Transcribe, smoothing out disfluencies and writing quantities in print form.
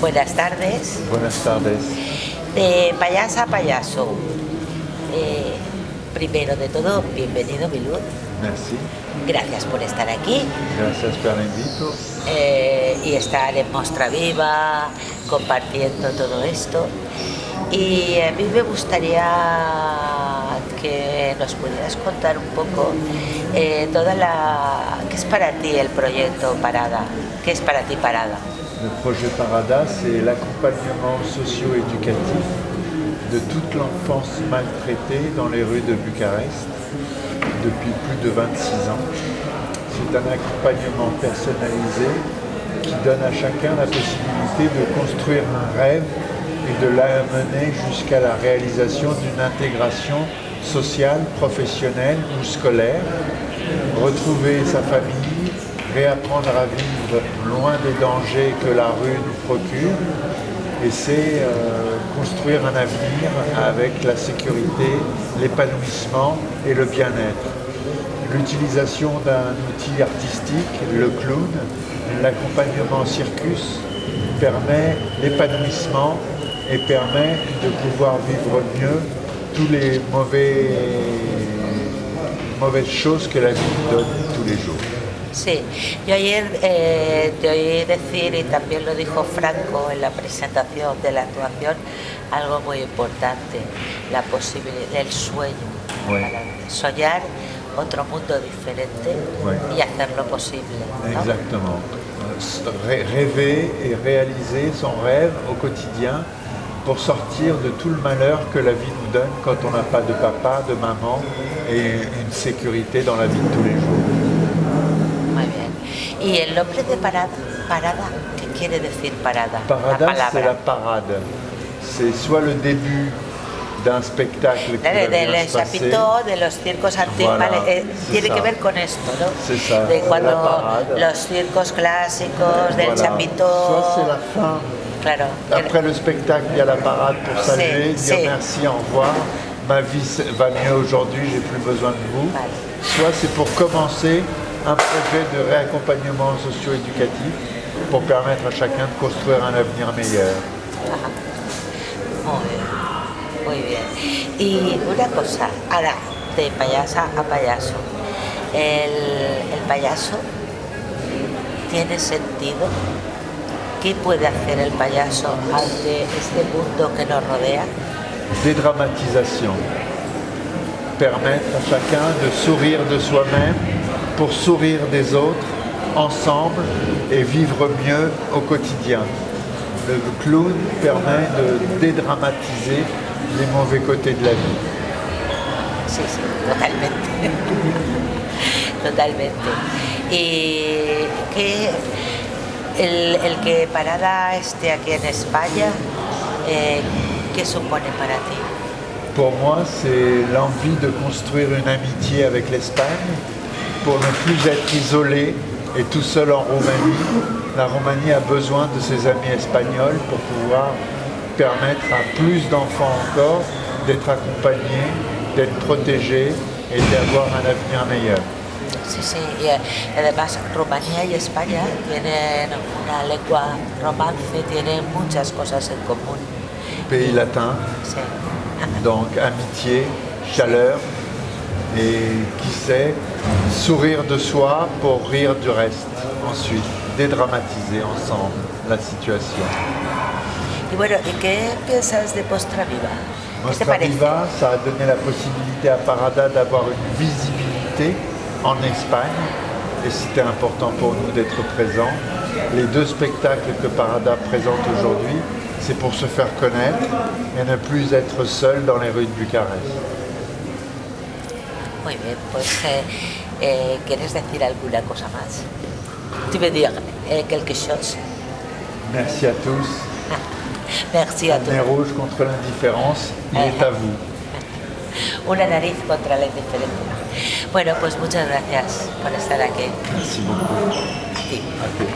Buenas tardes. Buenas tardes. De payasa a payaso. Primero de todo, bienvenido Milud. Merci. Gracias por estar aquí. Gracias por el invito. Y estar en Mostra Viva, compartiendo todo esto. Y a mí me gustaría que nos pudieras contar un poco ¿qué es para ti el proyecto Parada? ¿Qué es para ti Parada? Le projet Parada, c'est l'accompagnement socio-éducatif de toute l'enfance maltraitée dans les rues de Bucarest depuis plus de 26 ans. C'est un accompagnement personnalisé qui donne à chacun la possibilité de construire un rêve et de l'amener jusqu'à la réalisation d'une intégration sociale, professionnelle ou scolaire, retrouver sa famille, réapprendre à vivre loin des dangers que la rue nous procure, et c'est construire un avenir avec la sécurité, l'épanouissement et le bien-être. L'utilisation d'un outil artistique, le clown, l'accompagnement circus, permet l'épanouissement et permet de pouvoir vivre mieux tous les mauvaises choses que la vie nous donne tous les jours. Sí, yo ayer te oí decir, y también lo dijo Franco en la presentación de la actuación, algo muy importante, la posibilidad, el sueño, Oui. soñar otro mundo diferente Oui. y hacerlo posible, ¿no? Exactement. Rêver et réaliser son rêve au quotidien pour sortir de tout le malheur que la vie nous donne quand on n'a pas de papa, de maman et une sécurité dans la vie de tous les jours. Muy bien. ¿Y el nombre de Parada? Parada, ¿qué quiere decir Parada? Parada, c'est la parade. C'est soit le début d'un spectacle qui va bien Del se passer. chapiteau, de los circos antiguos, Voilà, vale, tiene ça. que ver con esto, ¿no? C'est ça, De c'est cuando la parade. los circos clásicos, del Voilà. chapiteau. Soit c'est la fin. Claro. Après le spectacle, il y a la parade pour saluer, dire c'est. merci, au revoir. Ma vie va mieux aujourd'hui, j'ai plus besoin de vous. Vale. Soit c'est pour commencer un projet de réaccompagnement socio-éducatif pour permettre à chacun de construire un avenir meilleur. Ajá. Muy bien. Y una cosa, ahora, de payasa a payaso. ¿El payaso tiene sentido? ¿Qué puede hacer el payaso ante este mundo que nos rodea? Dédramatisation. Permettre à chacun de sourire de soi-même pour sourire des autres, ensemble, et vivre mieux au quotidien. Le clown permet de dédramatiser les mauvais côtés de la vie. Sí, totalmente. Totalmente. Y que el que Parada esté aquí en España, ¿qué supone para ti? Pour moi, c'est l'envie de construire une amitié avec l'Espagne pour ne plus être isolé et tout seul en Roumanie. La Roumanie a besoin de ses amis espagnols pour pouvoir permettre à plus d'enfants encore d'être accompagnés, d'être protégés et d'avoir un avenir meilleur. Sí, sí, y además Rumanía y España tienen una lengua romance, tienen muchas cosas en común. Pays latin, Sí. donc amitié, chaleur et qui sait, sourire de soi pour rire du reste. Ensuite, dédramatiser ensemble la situation. Y bueno, ¿y qué piensas de Mostra Viva? ¿Qué te Mostra parece? Viva, ça a donné la possibilité à Parada d'avoir une visibilité en Espagne et c'était important pour nous d'être présents. Les deux spectacles que Parada présente aujourd'hui, c'est pour se faire connaître et ne plus être seul dans les rues de Bucarest. Muy bien, pues ¿quieres decir alguna cosa más? Tu veux dire quelque chose? Merci à tous. Merci a Un nez todos. rouge contre l'indifférence, il est à vous. Una nariz contra la indiferencia. Bueno, pues muchas gracias por estar aquí. Merci beaucoup. A ti. À tous.